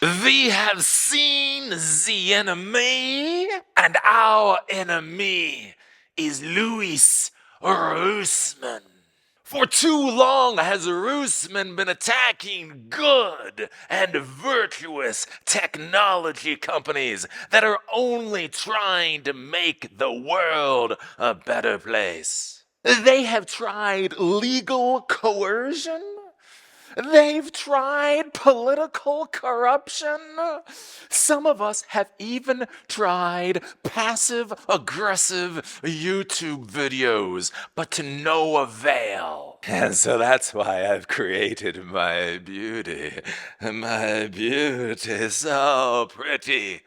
We have seen the enemy, and our enemy is Louis Rossmann. For too long has Rossmann been attacking good and virtuous technology companies that are only trying to make the world a better place. They have tried legal coercion. They've tried political corruption. Some of us have even tried passive aggressive YouTube videos, but to no avail. And so that's why I've created my beauty. My beauty, so pretty.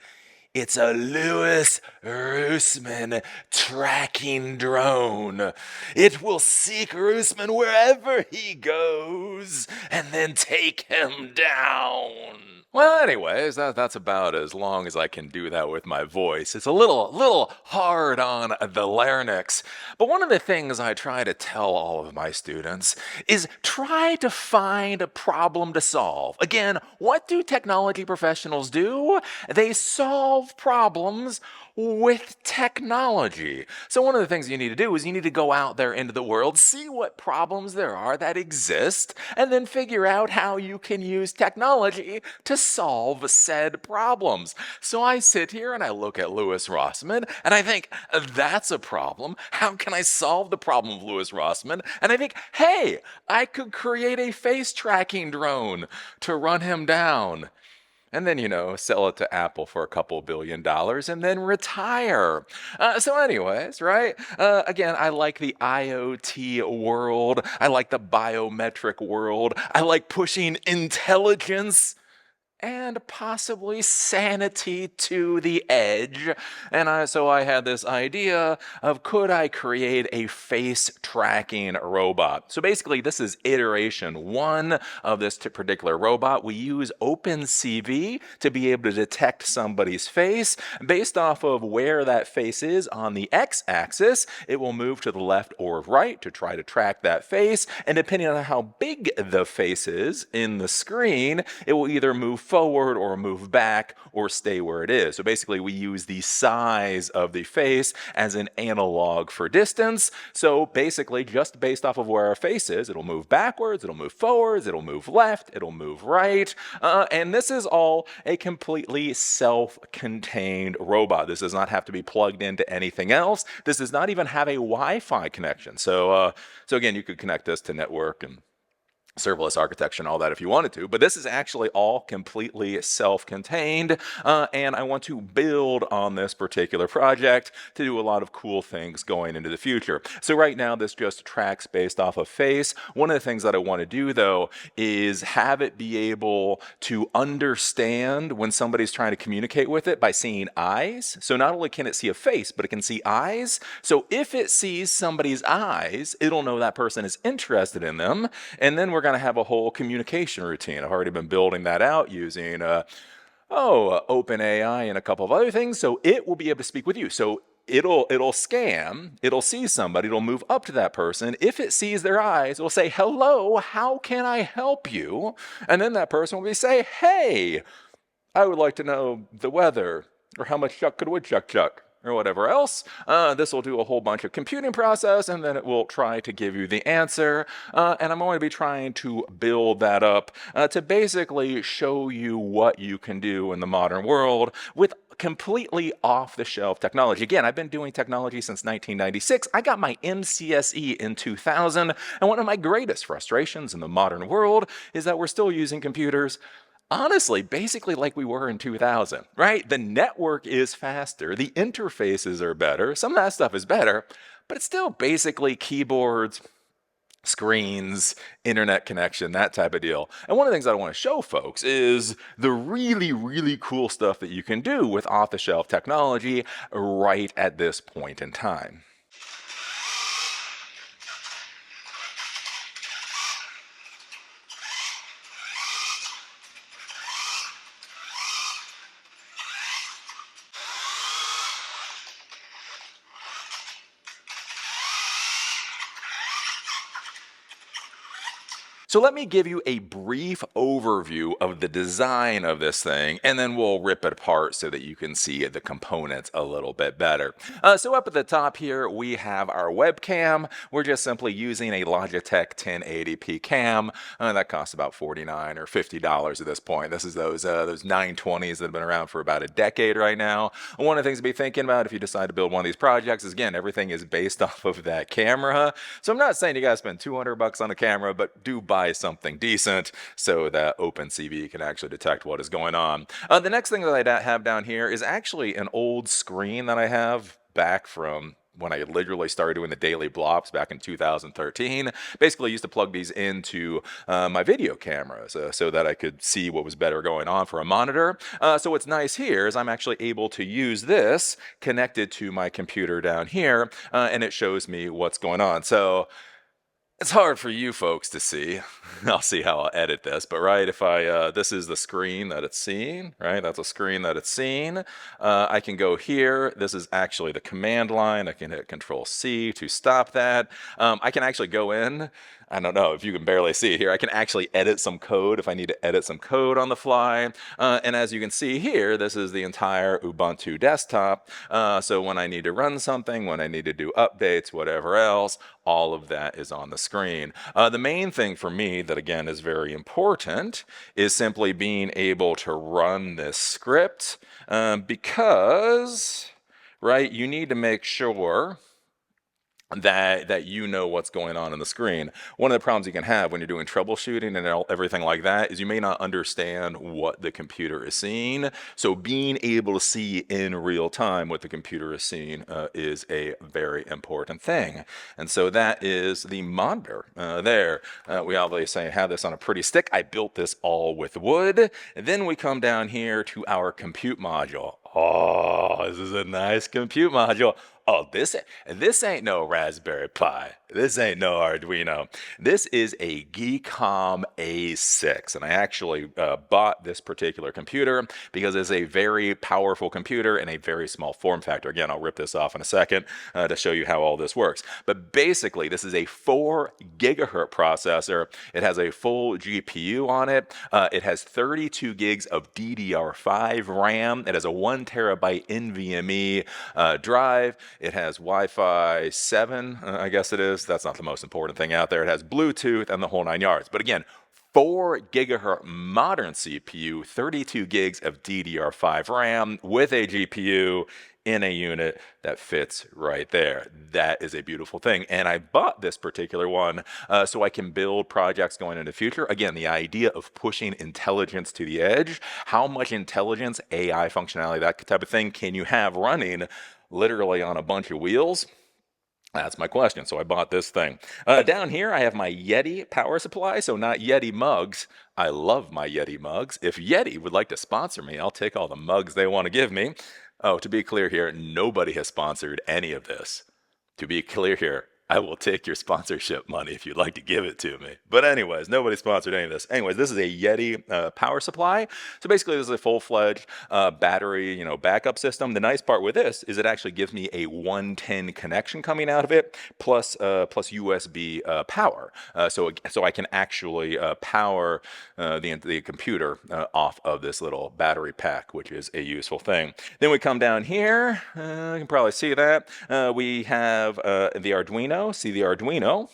It's a Louis Rossmann tracking drone. It will seek Rossmann wherever he goes and then take him down. Well, anyways, that's about as long as I can do that with my voice. It's a little hard on the larynx. But one of the things I try to tell all of my students is try to find a problem to solve. Again, what do technology professionals do? They solve problems with technology. So one of the things you need to do is you need to go out there into the world, see what problems there are that exist, and then figure out how you can use technology to solve said problems. So I sit here and I look at Louis Rossmann and I think, that's a problem. How can I solve the problem of Louis Rossmann? And I think, hey, I could create a face tracking drone to run him down. And then, sell it to Apple for a couple $1 billion and then retire. So anyways, right? Again, I like the IoT world. I like the biometric world. I like pushing intelligence and possibly sanity to the edge. And so I had this idea of, could I create a face tracking robot? So basically, this is iteration 1 of this particular robot. We use OpenCV to be able to detect somebody's face. Based off of where that face is on the x-axis, it will move to the left or right to try to track that face. And depending on how big the face is in the screen, it will either move forward or move back or stay where it is. So basically we use the size of the face as an analog for distance. So basically just based off of where our face is, it'll move backwards, it'll move forwards, it'll move left, it'll move right. And this is all a completely self-contained robot. This does not have to be plugged into anything else. This does not even have a Wi-Fi connection. So again, you could connect this to network and serverless architecture and all that if you wanted to, but this is actually all completely self-contained, and I want to build on this particular project to do a lot of cool things going into the future. So right now this just tracks based off of face. One of the things that I want to do though is have it be able to understand when somebody's trying to communicate with it by seeing eyes. So not only can it see a face, but it can see eyes. So if it sees somebody's eyes, it'll know that person is interested in them, and then we're going to have a whole communication routine. I've already been building that out using OpenAI and a couple of other things. So it will be able to speak with you. So it'll scan, it'll see somebody, it'll move up to that person. If it sees their eyes, it'll say, hello, how can I help you? And then that person will say, hey, I would like to know the weather, or how much chuck could a woodchuck chuck, or whatever else. This will do a whole bunch of computing process, and then it will try to give you the answer. And I'm going to be trying to build that up to basically show you what you can do in the modern world with completely off-the-shelf technology. Again, I've been doing technology since 1996. I got my MCSE in 2000, and one of my greatest frustrations in the modern world is that we're still using computers honestly, basically like we were in 2000, right? The network is faster, the interfaces are better, some of that stuff is better, but it's still basically keyboards, screens, internet connection, that type of deal. And one of the things I want to show folks is the really, really cool stuff that you can do with off-the-shelf technology right at this point in time. So let me give you a brief overview of the design of this thing, and then we'll rip it apart so that you can see the components a little bit better. So up at the top here, we have our webcam. We're just simply using a Logitech 1080p cam. That costs about $49 or $50 at this point. This is those 920s that have been around for about a decade right now. One of the things to be thinking about if you decide to build one of these projects is, again, everything is based off of that camera. So I'm not saying you guys spend $200 on a camera, but do buy something decent so that OpenCV can actually detect what is going on. The next thing that I have down here is actually an old screen that I have back from when I literally started doing the daily blops back in 2013. Basically, I used to plug these into my video cameras so that I could see what was better going on for a monitor. So what's nice here is I'm actually able to use this connected to my computer down here, and it shows me what's going on. So it's hard for you folks to see. I'll see how I'll edit this, but right, if this is the screen that it's seeing, right? That's a screen that it's seeing. I can go here. This is actually the command line. I can hit Control-C to stop that. I can actually go in. I don't know if you can barely see it here. I can actually edit some code if I need to edit some code on the fly. And as you can see here, this is the entire Ubuntu desktop. So when I need to run something, when I need to do updates, whatever else, all of that is on the screen. The main thing for me that, again, is very important is simply being able to run this script because, right, you need to make sure that you know what's going on the screen. One of the problems you can have when you're doing troubleshooting and everything like that is you may not understand what the computer is seeing. So being able to see in real time what the computer is seeing is a very important thing. And so that is the monitor there. We obviously have this on a pretty stick. I built this all with wood. And then we come down here to our compute module. Oh, this is a nice compute module. Oh, this ain't no Raspberry Pi. This ain't no Arduino. This is a Geekom A6, and I actually bought this particular computer because it's a very powerful computer and a very small form factor. Again, I'll rip this off in a second to show you how all this works. But basically, this is a 4 gigahertz processor. It has a full GPU on it. It has 32 gigs of DDR5 RAM. It has a 1 terabyte NVMe drive. It has Wi-Fi 7, I guess it is. That's not the most important thing out there. It has Bluetooth and the whole 9 yards. But again, 4 gigahertz modern CPU, 32 gigs of DDR5 RAM with a GPU in a unit that fits right there. That is a beautiful thing. And I bought this particular one so I can build projects going into the future. Again, the idea of pushing intelligence to the edge. How much intelligence, AI functionality, that type of thing can you have running literally on a bunch of wheels? That's my question. So I bought this thing. Down here, I have my Yeti power supply. So not Yeti mugs. I love my Yeti mugs. If Yeti would like to sponsor me, I'll take all the mugs they want to give me. Oh, to be clear here, nobody has sponsored any of this. To be clear here, I will take your sponsorship money if you'd like to give it to me. But anyways, nobody sponsored any of this. Anyways, this is a Yeti power supply. So basically, this is a full-fledged battery, backup system. The nice part with this is it actually gives me a 110 connection coming out of it, plus USB power. So I can actually power the computer off of this little battery pack, which is a useful thing. Then we come down here. You can probably see that. We have the Arduino. See the Arduino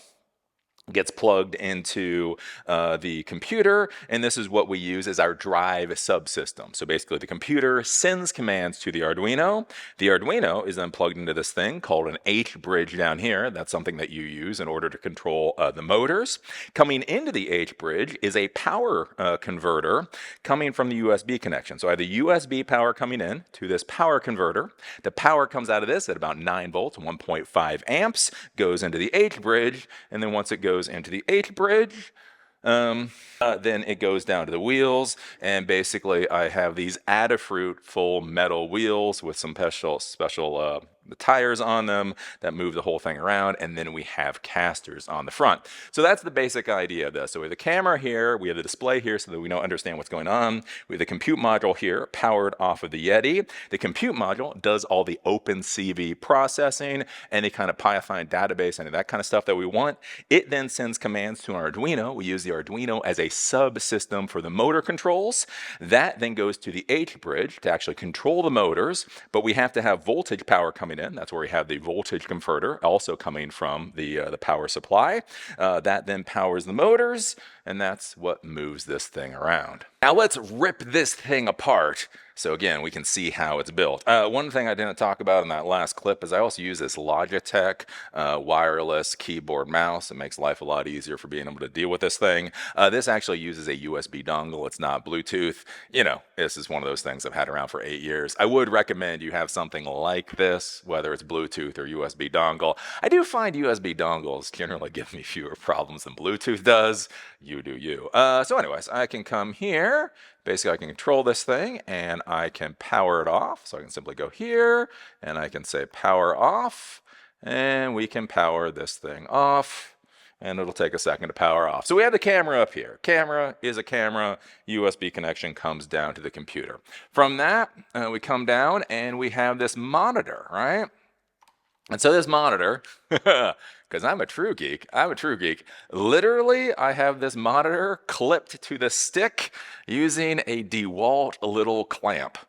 gets plugged into the computer, and this is what we use as our drive subsystem. So basically the computer sends commands to the Arduino. The Arduino is then plugged into this thing called an H-bridge down here. That's something that you use in order to control the motors. Coming into the H-bridge is a power converter coming from the USB connection. So I have the USB power coming in to this power converter. The power comes out of this at about 9 volts, 1.5 amps, goes into the H-bridge, and then once it goes into the H-bridge, then it goes down to the wheels, and basically I have these Adafruit full metal wheels with some special tires on them that move the whole thing around, and then we have casters on the front. So that's the basic idea of this. So we have the camera here, we have the display here so that we don't understand what's going on. We have the compute module here, powered off of the Yeti. The compute module does all the OpenCV processing, any kind of Python database, any of that kind of stuff that we want. It then sends commands to an Arduino. We use the Arduino as a subsystem for the motor controls. That then goes to the H bridge to actually control the motors, but we have to have voltage power coming in. That's where we have the voltage converter also coming from the power supply. That then powers the motors, and that's what moves this thing around. Now let's rip this thing apart. So again, we can see how it's built. One thing I didn't talk about in that last clip is I also use this Logitech wireless keyboard mouse. It makes life a lot easier for being able to deal with this thing. This actually uses a USB dongle. It's not Bluetooth. You know, this is one of those things I've had around for 8 years. I would recommend you have something like this, whether it's Bluetooth or USB dongle. I do find USB dongles generally give me fewer problems than Bluetooth does. You do you. So anyways, I can come here. Basically, I can control this thing, and I can power it off. So I can simply go here, and I can say power off, and we can power this thing off, and it'll take a second to power off. So we have the camera up here. Camera is a camera. USB connection comes down to the computer. From that, we come down, and we have this monitor, right? And so this monitor, because I'm a true geek, literally I have this monitor clipped to the stick using a DeWalt little clamp.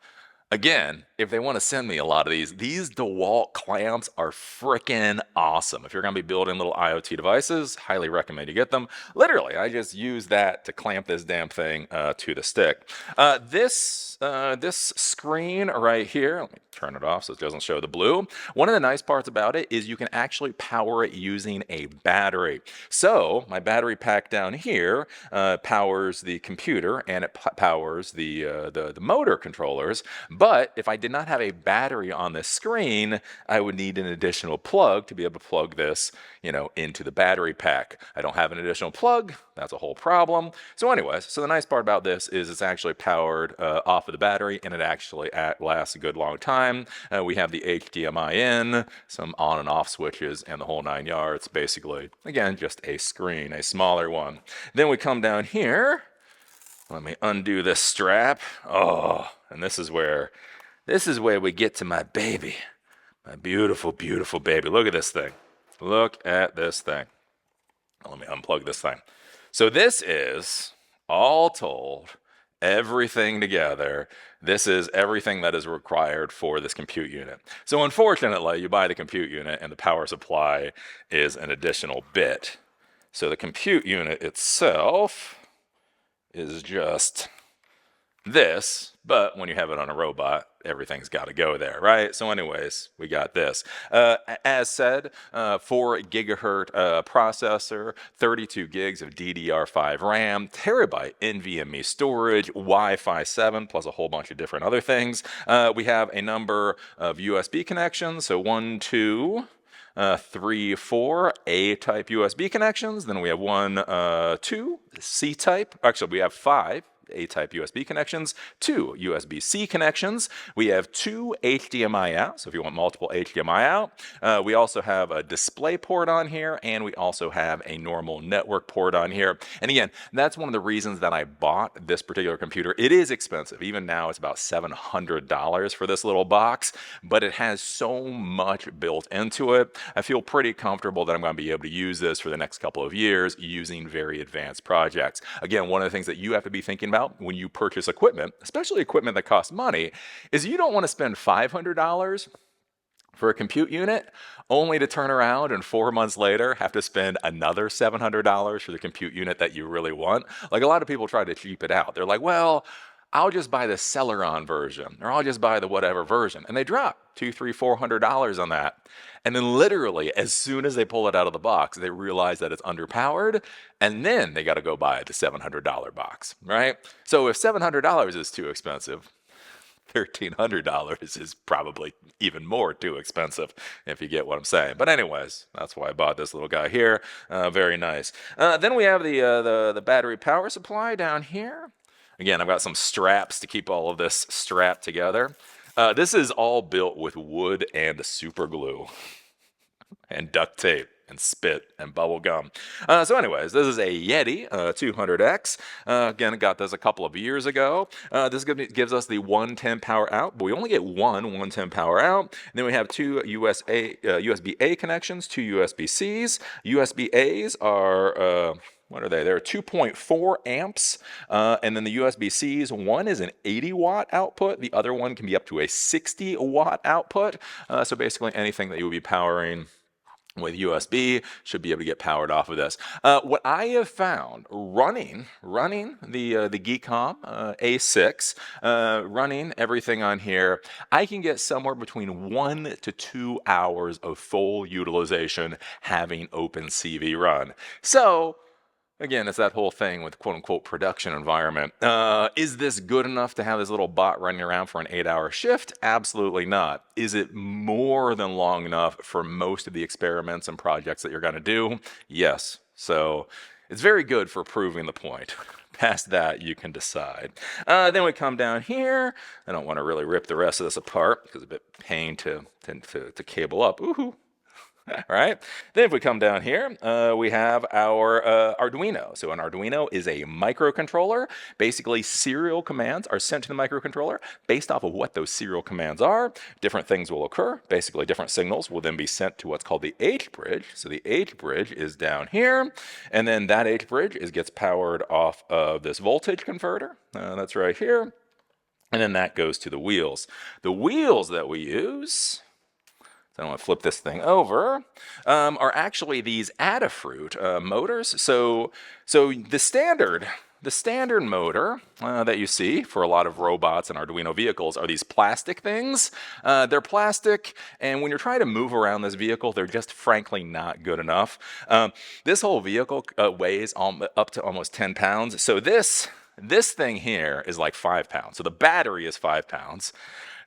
Again, if they want to send me a lot of these DeWalt clamps are freaking awesome. If you're going to be building little IoT devices, highly recommend you get them. Literally, I just use that to clamp this damn thing to the stick. This screen right here, let me turn it off so it doesn't show the blue. One of the nice parts about it is you can actually power it using a battery. So my battery pack down here powers the computer, and it powers the motor controllers. But if I did not have a battery on this screen, I would need an additional plug to be able to plug this, into the battery pack. I don't have an additional plug. That's a whole problem. So anyways, so the nice part about this is it's actually powered off of the battery, and it actually lasts a good long time. We have the HDMI in, some on and off switches, and the whole 9 yards. Basically, again, just a screen, a smaller one. Then we come down here. Let me undo this strap. Oh, and this is where we get to my baby. My beautiful, beautiful baby. Look at this thing. Look at this thing. Let me unplug this thing. So this is, all told, everything together. This is everything that is required for this compute unit. So unfortunately, you buy the compute unit and the power supply is an additional bit. So the compute unit itself is just this, but when you have it on a robot, everything's got to go there, right? So anyways, we got this. As said, 4 gigahertz processor, 32 gigs of DDR5 RAM, terabyte NVMe storage, Wi-Fi 7, plus a whole bunch of different other things. We have a number of USB connections, so 1, 2, 3, 4 A-type USB connections. Then we have 2 C-type. Actually, we have 5 A-type USB connections, 2 USB-C connections. We have 2 HDMI out, so if you want multiple HDMI out. We also have a display port on here, and we also have a normal network port on here. And again, that's one of the reasons that I bought this particular computer. It is expensive. Even now, it's about $700 for this little box, but it has so much built into it. I feel pretty comfortable that I'm going to be able to use this for the next couple of years using very advanced projects. Again, one of the things that you have to be thinking about when you purchase equipment, especially equipment that costs money, is you don't want to spend $500 for a compute unit only to turn around and 4 months later have to spend another $700 for the compute unit that you really want. Like, a lot of people try to cheap it out. They're like, well, I'll just buy the Celeron version, or I'll just buy the whatever version. And they drop $200, $300, $400 on that. And then literally, as soon as they pull it out of the box, they realize that it's underpowered, and then they got to go buy the $700 box, right? So if $700 is too expensive, $1,300 is probably even more too expensive, if you get what I'm saying. But anyways, that's why I bought this little guy here. Very nice. Then we have the battery power supply down here. Again, I've got some straps to keep all of this strapped together. This is all built with wood and super glue and duct tape and spit and bubble gum. So anyways, this is a Yeti 200X. Again, I got this a couple of years ago. This gives us the 110 power out, but we only get one 110 power out. And then we have two USB-A connections, two USB-Cs. USB-As are... what are they? They're 2.4 amps, and then the USB-Cs, one is an 80-watt output. The other one can be up to a 60-watt output. So basically anything that you would be powering with USB should be able to get powered off of this. What I have found running the Geekom A6, running everything on here, I can get somewhere between 1 to 2 hours of full utilization having OpenCV run. So again, it's that whole thing with quote-unquote production environment. Is this good enough to have this little bot running around for an 8-hour shift? Absolutely not. Is it more than long enough for most of the experiments and projects that you're going to do? Yes. So it's very good for proving the point. Past that, you can decide. Then we come down here. I don't want to really rip the rest of this apart because it's a bit pain to cable up. Ooh. All right. Then if we come down here, we have our Arduino. So an Arduino is a microcontroller. Basically, serial commands are sent to the microcontroller. Based off of what those serial commands are, different things will occur. Basically, different signals will then be sent to what's called the H bridge. So the H bridge is down here. And then that H bridge gets powered off of this voltage converter. That's right here. And then that goes to the wheels. The wheels that we use... I want to flip this thing over, are actually these Adafruit motors. So the standard motor that you see for a lot of robots and Arduino vehicles are these plastic things. They're plastic, and when you're trying to move around this vehicle, they're just frankly not good enough. This whole vehicle weighs up to almost 10 pounds. So this thing here is like 5 pounds. So the battery is 5 pounds.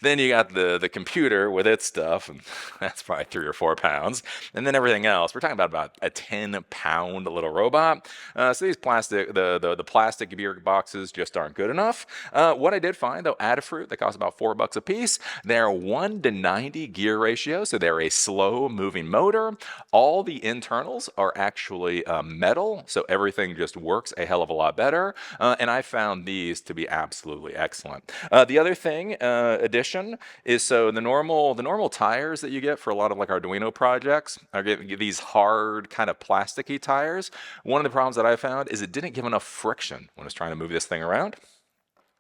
Then you got the computer with its stuff, and that's probably 3 or 4 pounds. And then everything else, we're talking about a 10-pound little robot. So these the plastic gear boxes just aren't good enough. What I did find, though, Adafruit, they cost about $4 a piece. They're 1 to 90 gear ratio, so they're a slow-moving motor. All the internals are actually metal, so everything just works a hell of a lot better. And I found these to be absolutely excellent. The other thing, addition, is so the normal tires that you get for a lot of like Arduino projects are these hard kind of plasticky tires. One of the problems that I found is it didn't give enough friction when I was trying to move this thing around.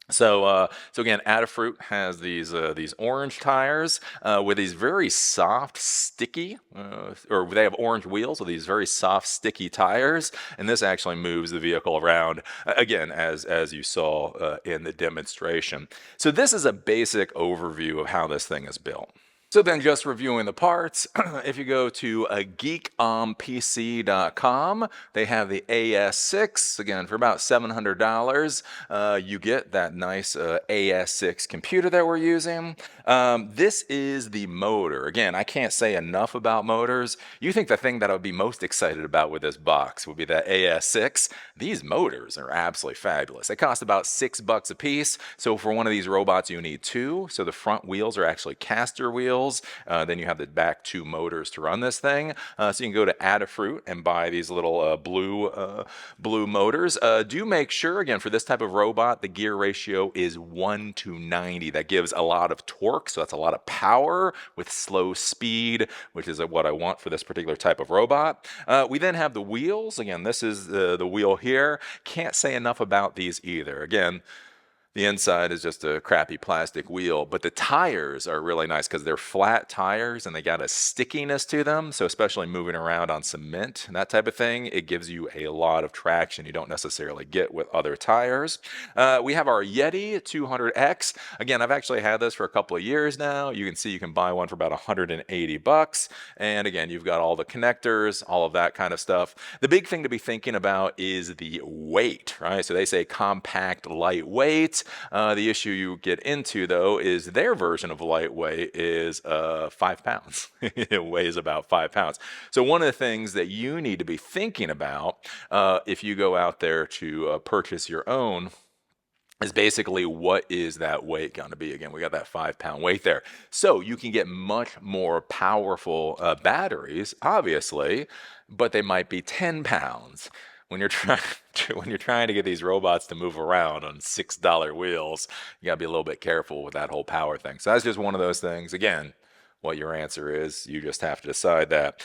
So again, Adafruit has these orange tires with these very soft, sticky, or they have orange wheels with these very soft, sticky tires, and this actually moves the vehicle around, again, as you saw in the demonstration. So this is a basic overview of how this thing is built. So then just reviewing the parts, if you go to geekompc.com, they have the AS6, again, for about $700. You get that nice AS6 computer that we're using. This is the motor. Again, I can't say enough about motors. You think the thing that I would be most excited about with this box would be that AS6. These motors are absolutely fabulous. They cost about $6 a piece. So for one of these robots, you need 2. So the front wheels are actually caster wheels. Then you have the back 2 motors to run this thing. So you can go to Adafruit and buy these little blue motors. Do make sure, again, for this type of robot, the gear ratio is 1 to 90. That gives a lot of torque, so that's a lot of power with slow speed, which is what I want for this particular type of robot. We then have the wheels. Again, this is the wheel here. Can't say enough about these either. Again, the inside is just a crappy plastic wheel, but the tires are really nice because they're flat tires and they got a stickiness to them. So especially moving around on cement and that type of thing, it gives you a lot of traction you don't necessarily get with other tires. We have our Yeti 200X. Again, I've actually had this for a couple of years now. You can see you can buy one for about $180. And again, you've got all the connectors, all of that kind of stuff. The big thing to be thinking about is the weight, right? So they say compact, lightweight. The issue you get into, though, is their version of lightweight is 5 pounds. It weighs about 5 pounds. So one of the things that you need to be thinking about if you go out there to purchase your own is basically what is that weight going to be. Again, we got that 5-pound weight there. So you can get much more powerful batteries, obviously, but they might be 10 pounds. When you're trying to get these robots to move around on $6 wheels, you got to be a little bit careful with that whole power thing. So that's just one of those things. Again, what your answer is, you just have to decide that.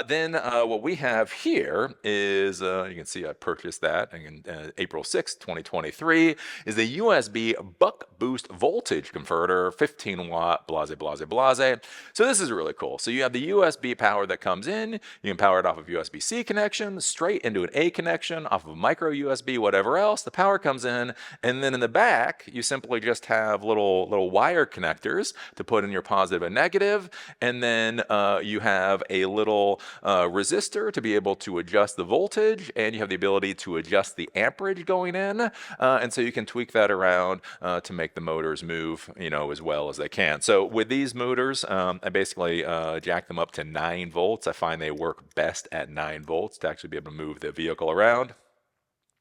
Then what we have here is, you can see I purchased that in April 6th, 2023, is a USB buck boost voltage converter, 15 watt, blase, blase, blase. So this is really cool. So you have the USB power that comes in, you can power it off of USB-C connection, straight into an A connection, off of a micro USB, whatever else, the power comes in, and then in the back, you simply just have little wire connectors to put in your positive and negative, and then you have a little resistor to be able to adjust the voltage, and you have the ability to adjust the amperage going in, and so you can tweak that around to make the motors move, as well as they can. So with these motors, I basically jack them up to 9 volts. I find they work best at 9 volts to actually be able to move the vehicle around.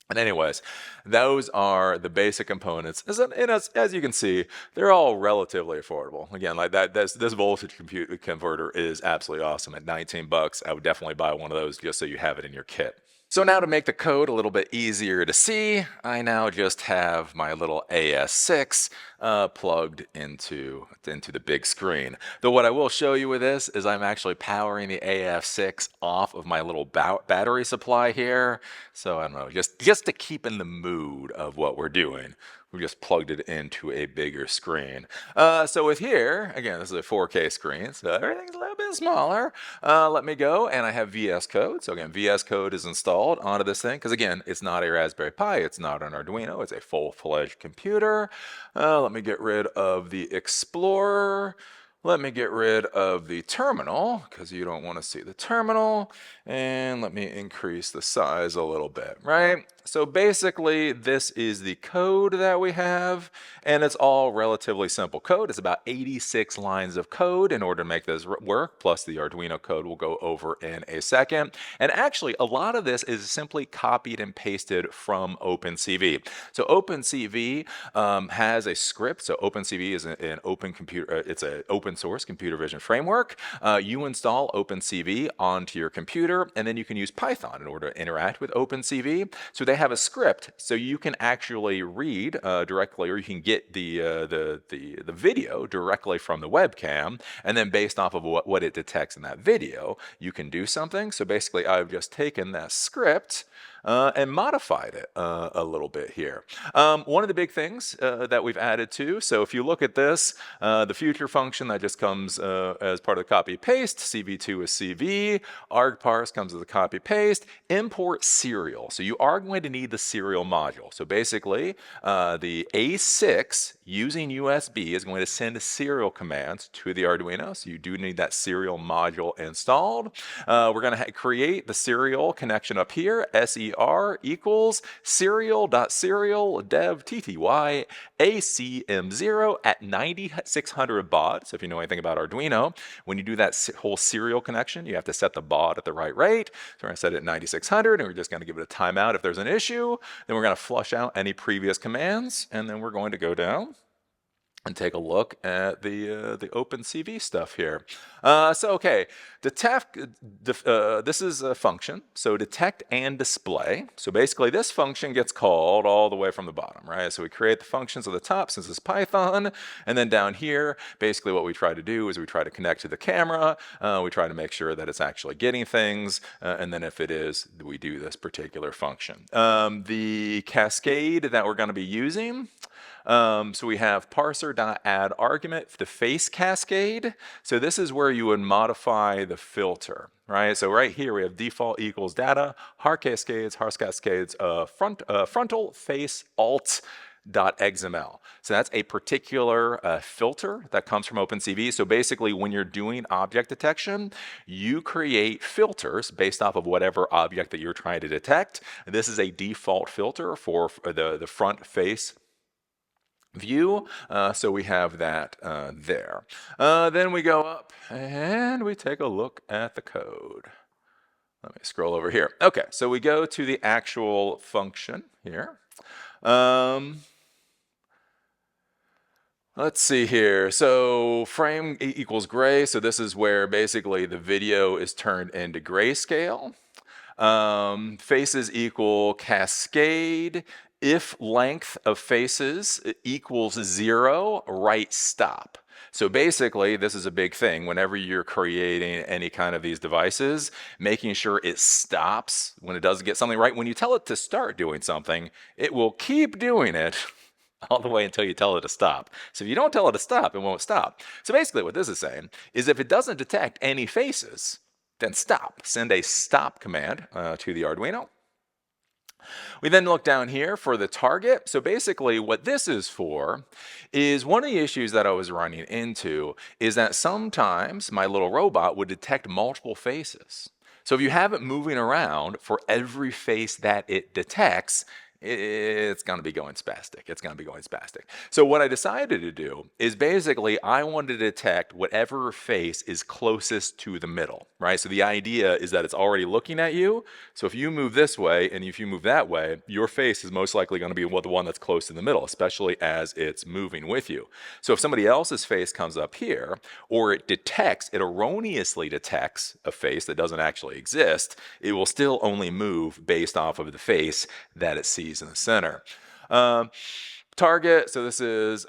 And anyways, those are the basic components. As you can see, they're all relatively affordable. Again, like that, this voltage converter is absolutely awesome. At 19 bucks, I would definitely buy one of those just so you have it in your kit. So now to make the code a little bit easier to see, I now just have my little AS6 plugged into the big screen. Though what I will show you with this is I'm actually powering the AS6 off of my little battery supply here. So I don't know, just to keep in the mood of what we're doing. We just plugged it into a bigger screen. So with here, again, this is a 4K screen, so everything's a little bit smaller. Let me go, and I have VS Code. So again, VS Code is installed onto this thing, because again, it's not a Raspberry Pi, it's not an Arduino, it's a full-fledged computer. Let me get rid of the Explorer. Let me get rid of the terminal, because you don't want to see the terminal, and let me increase the size a little bit, right? So basically, this is the code that we have, and it's all relatively simple code. It's about 86 lines of code in order to make this work, plus the Arduino code we'll go over in a second. And actually, a lot of this is simply copied and pasted from OpenCV. So OpenCV has a script. So OpenCV is an open computer, it's an open source computer vision framework. You install OpenCV onto your computer, and then you can use Python in order to interact with OpenCV. So they have a script, so you can actually read directly, or you can get the video directly from the webcam, and then based off of what it detects in that video, you can do something. So basically, I've just taken that script and modified it a little bit here. One of the big things that we've added to, so if you look at this, the future function that just comes as part of the copy-paste, CV2 is CV, argparse comes as a copy-paste, import serial. So you are going to need the serial module. So basically, the A6 using USB is going to send serial commands to the Arduino, so you do need that serial module installed. We're going to create the serial connection up here, SER equals serial.serial dev tty ACM0 at 9600 baud. So if you know anything about Arduino, when you do that whole serial connection, you have to set the baud at the right rate. So we're going to set it at 9600, and we're just going to give it a timeout if there's an issue. Then we're going to flush out any previous commands, and then we're going to go down and take a look at the OpenCV stuff here. Okay, this is a function, so detect and display. So basically this function gets called all the way from the bottom, right? So we create the functions at the top since it's Python, and then down here, basically what we try to do is we try to connect to the camera, we try to make sure that it's actually getting things, and then if it is, we do this particular function. The cascade that we're gonna be using, so we have parser.add argument, the face cascade. So this is where you would modify the filter, right? So right here we have default equals data, har cascades, frontal face alt .xml. So that's a particular filter that comes from OpenCV. So basically when you're doing object detection, you create filters based off of whatever object that you're trying to detect. This is a default filter for the front face view, so we have that there. Then we go up and we take a look at the code. Let me scroll over here. Okay, so we go to the actual function here. Let's see here. So frame equals gray. So this is where basically the video is turned into grayscale. Faces equal cascade. If length of faces equals 0, write stop. So basically, this is a big thing. Whenever you're creating any kind of these devices, making sure it stops when it doesn't get something right. When you tell it to start doing something, it will keep doing it all the way until you tell it to stop. So if you don't tell it to stop, it won't stop. So basically what this is saying is if it doesn't detect any faces, then stop. Send a stop command to the Arduino. We then look down here for the target. So basically what this is for is one of the issues that I was running into is that sometimes my little robot would detect multiple faces. So if you have it moving around for every face that it detects, it's going to be going spastic. It's going to be going spastic. So what I decided to do is basically I wanted to detect whatever face is closest to the middle, right? So the idea is that it's already looking at you. So if you move this way and if you move that way, your face is most likely going to be the one that's close in the middle, especially as it's moving with you. So if somebody else's face comes up here, or it erroneously detects a face that doesn't actually exist, it will still only move based off of the face that it sees in the center. Target, so this is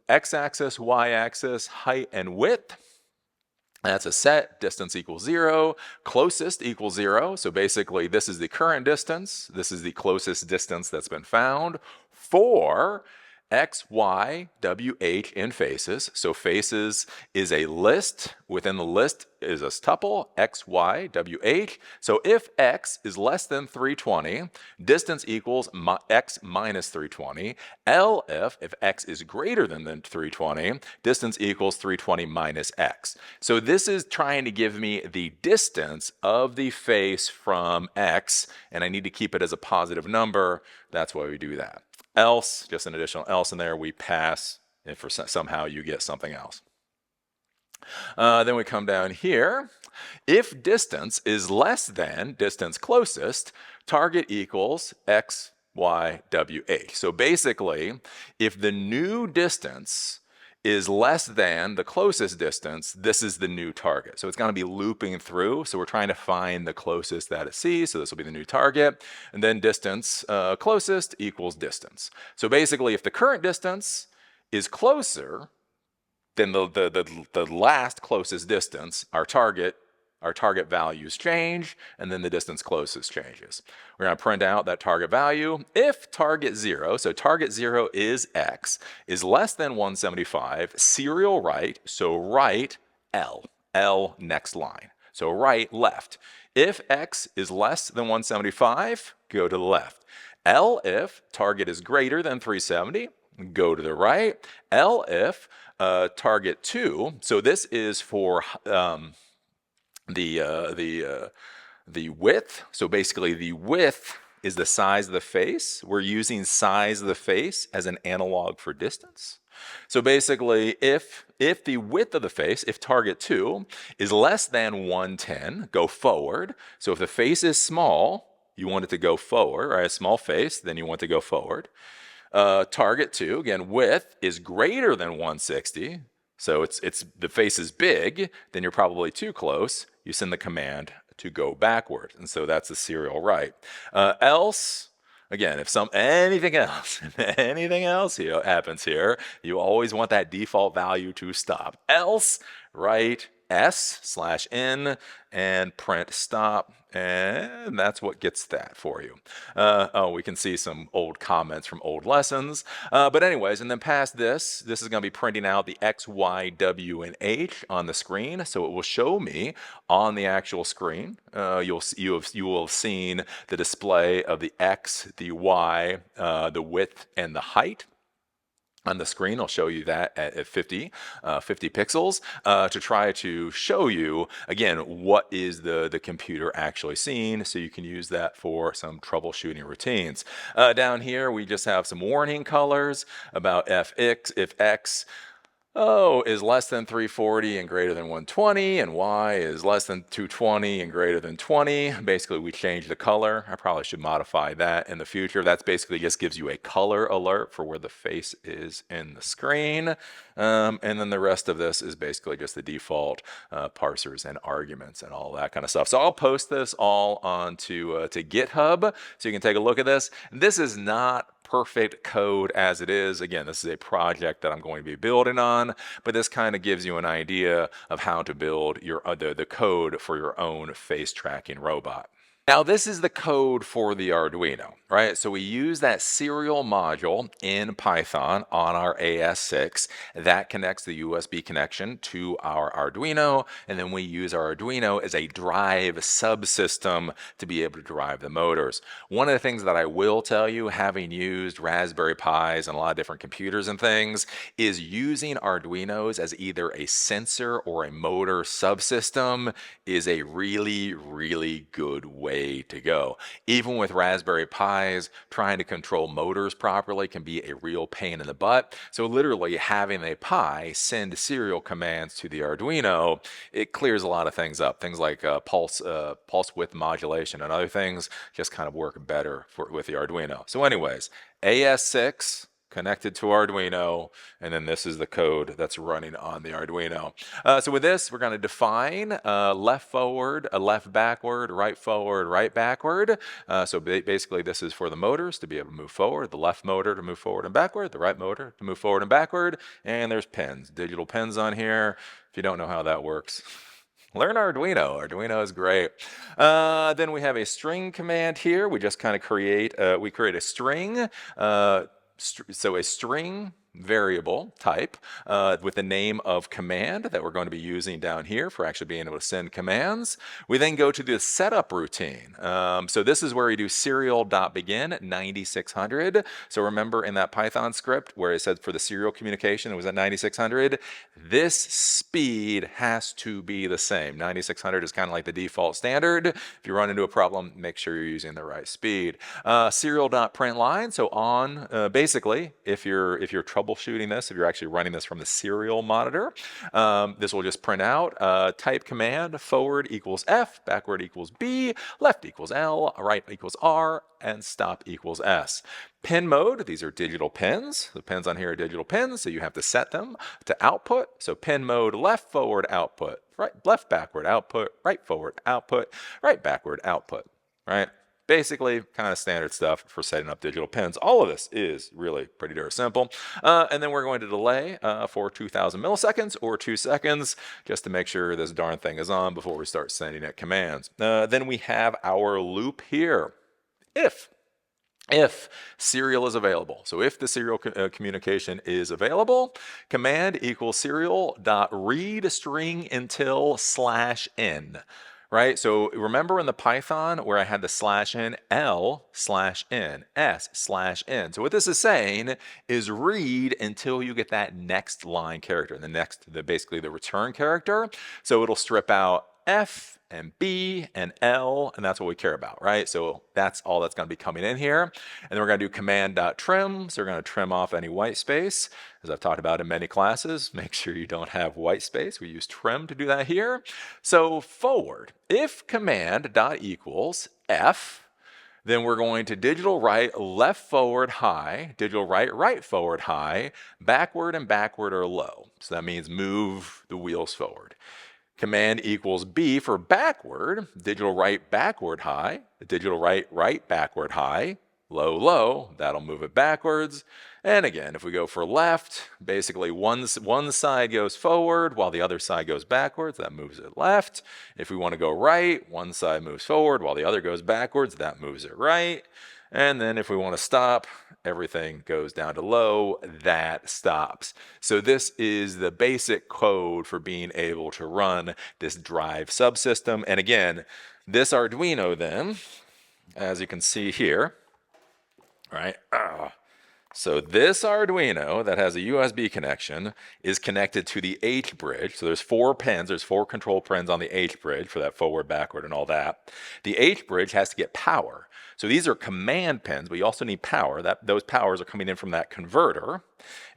x-axis, y-axis, height and width. That's a set, distance equals 0, closest equals 0. So basically this is the current distance. This is the closest distance that's been found for X, Y, W, H in faces. So faces is a list. Within the list is a tuple, X, Y, W, H. So if X is less than 320, distance equals X minus 320. If X is greater than 320, distance equals 320 minus X. So this is trying to give me the distance of the face from X, and I need to keep it as a positive number. That's why we do that. Else, just an additional else in there, we pass if for somehow you get something else. Then we come down here. If distance is less than distance closest, target equals X, Y, W, H. So basically, if the new distance is less than the closest distance, this is the new target. So it's going to be looping through. So we're trying to find the closest that it sees. So this will be the new target. And then distance closest equals distance. So basically, if the current distance is closer than the last closest distance, our target values change, and then the distance closest changes. We're going to print out that target value. If target 0, so target 0 is X, is less than 175, serial write, so write L next line. So write left. If X is less than 175, go to the left. If target is greater than 370, go to the right. If target 2, so this is for the width. So basically the width is the size of the face. We're using size of the face as an analog for distance. So basically if the width of the face, if target 2 is less than 110, go forward. So if the face is small, you want it to go forward, right? A small face, then you want to go forward. Target 2, again, width is greater than 160. So the face is big, then you're probably too close. You send the command to go backward, and so that's a serial write. Else, again, if anything else here happens here, you always want that default value to stop. Else, write S/N and print stop, and that's what gets that for you. We can see some old comments from old lessons. But anyways, and then past this is going to be printing out the X, Y, W, and H on the screen. So it will show me on the actual screen. You will have seen the display of the X, the Y, the width, and the height. On the screen, I'll show you that at 50 pixels to try to show you, again, what is the computer actually seeing, so you can use that for some troubleshooting routines. Down here, we just have some warning colors about if X O is less than 340 and greater than 120, and Y is less than 220 and greater than 20. Basically, we changed the color. I probably should modify that in the future. That's basically just gives you a color alert for where the face is in the screen. And then the rest of this is basically just the default parsers and arguments and all that kind of stuff. So I'll post this all onto to GitHub so you can take a look at this. This is not perfect code as it is. Again, this is a project that I'm going to be building on, but this kind of gives you an idea of how to build your the code for your own face tracking robot. Now, this is the code for the Arduino, right? So we use that serial module in Python on our AS6 that connects the USB connection to our Arduino, and then we use our Arduino as a drive subsystem to be able to drive the motors. One of the things that I will tell you, having used Raspberry Pis and a lot of different computers and things, is using Arduinos as either a sensor or a motor subsystem is a really, really good way to go. Even with Raspberry Pis, trying to control motors properly can be a real pain in the butt. So literally having a Pi send serial commands to the Arduino, it clears a lot of things up. Things like pulse width modulation and other things just kind of work better with the Arduino. So anyways, AS6 connected to Arduino, and then this is the code that's running on the Arduino. So with this, we're going to define left forward, left backward, right backward. So basically this is for the motors to be able to move forward, the left motor to move forward and backward, the right motor to move forward and backward, and there's pins, digital pins on here. If you don't know how that works, learn Arduino. Arduino is great. Then we have a string command here. We just kind of create a string. So a string variable type with the name of command that we're going to be using down here for actually being able to send commands. We then go to the setup routine. So this is where we do serial.begin 9600. So remember in that Python script where it said for the serial communication it was at 9600, this speed has to be the same. 9600 is kind of like the default standard. If you run into a problem, make sure you're using the right speed. Serial.println, so on basically if you're troubleshooting this, if you're actually running this from the serial monitor, this will just print out type command forward equals F, backward equals B, left equals L, right equals R, and stop equals S. Pin mode, these are digital pins. The pins on here are digital pins, so you have to set them to output. So pin mode, left forward output, left backward output, right forward output, right backward output, right? Basically, kind of standard stuff for setting up digital pins. All of this is really pretty darn simple. And then we're going to delay for 2,000 milliseconds or 2 seconds just to make sure this darn thing is on before we start sending it commands. Then we have our loop here. If serial is available. So if the serial communication is available, command equals serial.read string until /n. Right, so remember in the Python where I had the /n, L/n, S/n. So what this is saying is read until you get that next line character, basically the return character. So it'll strip out F and B and L, and that's what we care about, right? So that's all that's going to be coming in here. And then we're going to do command.trim. So we're going to trim off any white space. As I've talked about in many classes, make sure you don't have white space. We use trim to do that here. So forward, if command.equals F, then we're going to digital right, left forward high, digital right forward high, backward and backward or low. So that means move the wheels forward. Command equals B for backward, digital right backward high, digital right backward high, low, that'll move it backwards. And again, if we go for left, basically one side goes forward while the other side goes backwards, that moves it left. If we want to go right, one side moves forward while the other goes backwards, that moves it right. And then if we want to stop, everything goes down to low, that stops. So this is the basic code for being able to run this drive subsystem. And again, this Arduino then, as you can see here, right? So this Arduino that has a USB connection is connected to the H bridge. So there's 4 pins, there's 4 control pins on the H bridge for that forward, backward, and all that. The H bridge has to get power. So these are command pins, but you also need power. Those powers are coming in from that converter.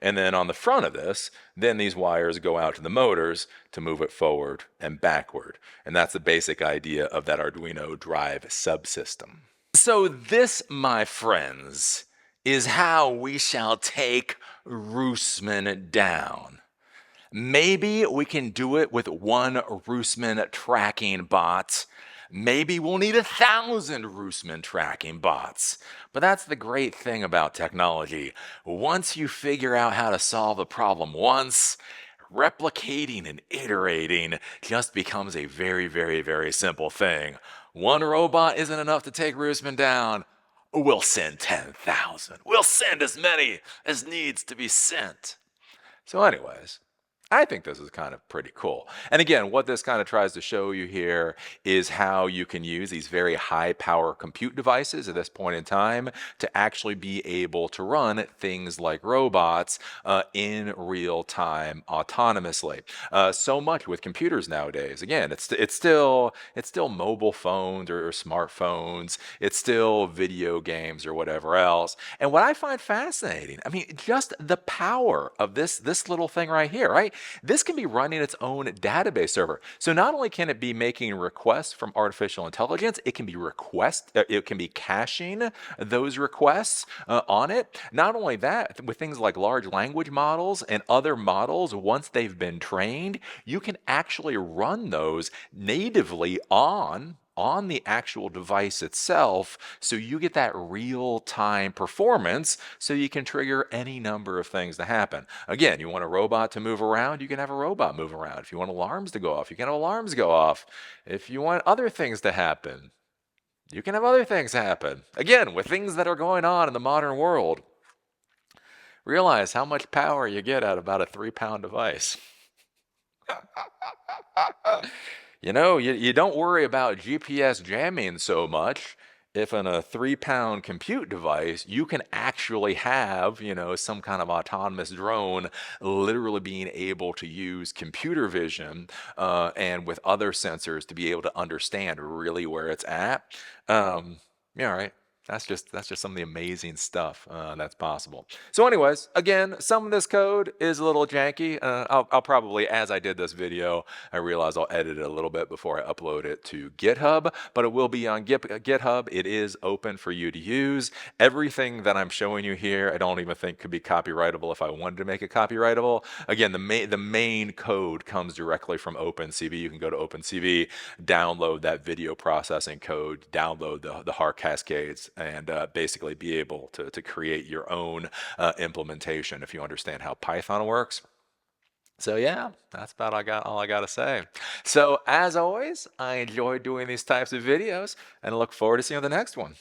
And then on the front of this, then these wires go out to the motors to move it forward and backward. And that's the basic idea of that Arduino drive subsystem. So this, my friends, is how we shall take Rossmann down. Maybe we can do it with 1 Rossmann tracking bot. Maybe we'll need 1,000 Rossmann tracking bots. But that's the great thing about technology. Once you figure out how to solve a problem once, replicating and iterating just becomes a very, very, very simple thing. 1 robot isn't enough to take Rossmann down. We'll send 10,000. We'll send as many as needs to be sent. So anyways, I think this is kind of pretty cool. And again, what this kind of tries to show you here is how you can use these very high power compute devices at this point in time to actually be able to run things like robots in real time autonomously. So much with computers nowadays. Again, it's still mobile phones or smartphones. It's still video games or whatever else. And what I find fascinating, I mean, just the power of this little thing right here, right? This can be running its own database server. So not only can it be making requests from artificial intelligence, it can be caching those requests on it. Not only that, with things like large language models and other models, once they've been trained, you can actually run those natively on the actual device itself, so you get that real-time performance, so you can trigger any number of things to happen. Again, you want a robot to move around, you can have a robot move around. If you want alarms to go off, you can have alarms go off. If you want other things to happen, you can have other things happen. Again, with things that are going on in the modern world, realize how much power you get out of about a 3-pound device. You know, you don't worry about GPS jamming so much if in a 3-pound compute device, you can actually have, some kind of autonomous drone literally being able to use computer vision and with other sensors to be able to understand really where it's at. Yeah, right. That's just some of the amazing stuff that's possible. So anyways, again, some of this code is a little janky. I'll probably, as I did this video, I realize I'll edit it a little bit before I upload it to GitHub, but it will be on GitHub. It is open for you to use. Everything that I'm showing you here, I don't even think could be copyrightable if I wanted to make it copyrightable. Again, the main code comes directly from OpenCV. You can go to OpenCV, download that video processing code, download the HAR cascades, and basically be able to create your own implementation if you understand how Python works. So yeah, that's about all I got to say. So as always, I enjoy doing these types of videos and look forward to seeing you on the next one.